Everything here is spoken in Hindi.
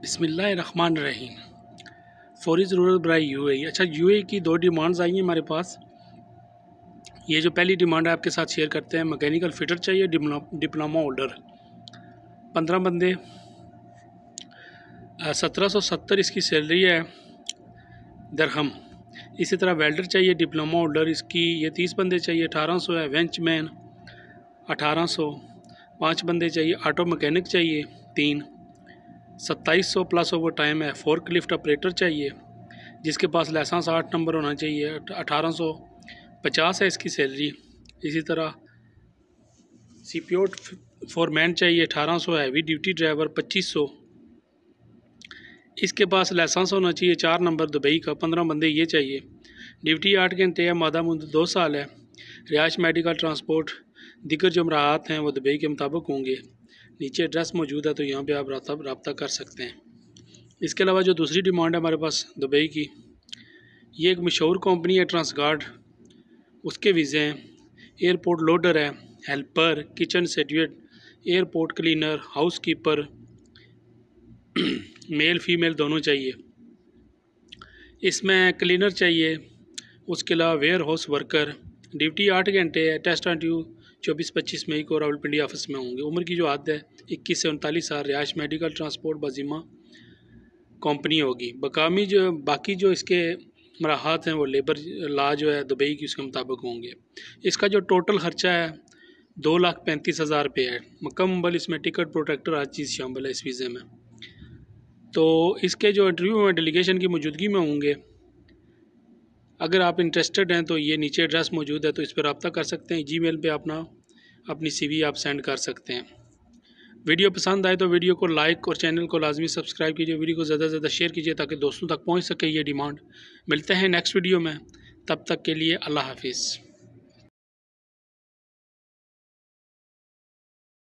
बिस्मिल्लाहिर्रहमानिर्रहीम। फौरी ज़रूरत बराए यूएई। अच्छा, यूएई की दो डिमांड्स आई हैं हमारे पास। ये जो पहली डिमांड है आपके साथ शेयर करते हैं। मैकेनिकल फिटर चाहिए, डिप्लोमा होल्डर, 15 बंदे, 1770 इसकी सैलरी है दरहम। इसी तरह वेल्डर चाहिए, डिप्लोमा होल्डर, इसकी ये 30 बंदे चाहिए, 1800 है। वेंचमैन 1800, 5 बंदे चाहिए। ऑटो मैकेनिक चाहिए 3, 2700 प्लस ओवर टाइम है। फोर्क लिफ्ट ऑपरेटर चाहिए जिसके पास लाइसेंस 8 नंबर होना चाहिए, 1850 है इसकी सैलरी। इसी तरह सीपीओ फोरमैन चाहिए, 1800 है। हैवी ड्यूटी ड्राइवर 2500, इसके पास लाइसेंस होना चाहिए 4 नंबर दुबई का, 15 बंदे ये चाहिए। ड्यूटी 8 घंटे है, मादा मुद्दत 2 साल है। रिहाइश, मेडिकल, ट्रांसपोर्ट, दिगर जो मराहत हैं वो दुबई के मुताबिक होंगे। नीचे एड्रेस मौजूद है तो यहाँ पे आप रब्ता कर सकते हैं। इसके अलावा जो दूसरी डिमांड है हमारे पास दुबई की, ये एक मशहूर कंपनी है ट्रांसगार्ड, उसके वीज़े हैं। एयरपोर्ट लोडर है, हेल्पर, किचन सेटिवेट, airport cleaner, house keeper, male female दोनों चाहिए। इसमें क्लीनर चाहिए, उसके अलावा वेयर हाउस वर्कर। ड्यूटी 8 घंटे है। टेस्ट इंटरव्यू 24-25 मई को रावलपिंडी ऑफिस में होंगे। उम्र की जो हद है 21 से 39 साल। रिहाइश, मेडिकल, ट्रांसपोर्ट बाजिमा कंपनी होगी। बाकी जो इसके मराहत हैं वो लेबर ला जो है दुबई की उसके मुताबिक होंगे। इसका जो टोटल ख़र्चा है 2,35,000 रुपये है। मुकम्मल इसमें टिकट, प्रोटेक्टर, हर चीज़ शामिल है इस वीज़े में। तो इसके जो इंटरव्यू में डेलीगेशन की मौजूदगी में होंगे। अगर आप इंटरेस्टेड हैं तो ये नीचे एड्रेस मौजूद है तो इस पर रब्ता कर सकते हैं। जीमेल पे अपनी CV आप सेंड कर सकते हैं। वीडियो पसंद आए तो वीडियो को लाइक और चैनल को लाजमी सब्सक्राइब कीजिए। वीडियो को ज़्यादा से ज़्यादा शेयर कीजिए ताकि दोस्तों तक पहुंच सके ये डिमांड। मिलते हैं नेक्स्ट वीडियो में, तब तक के लिए अल्लाह हाफिज़।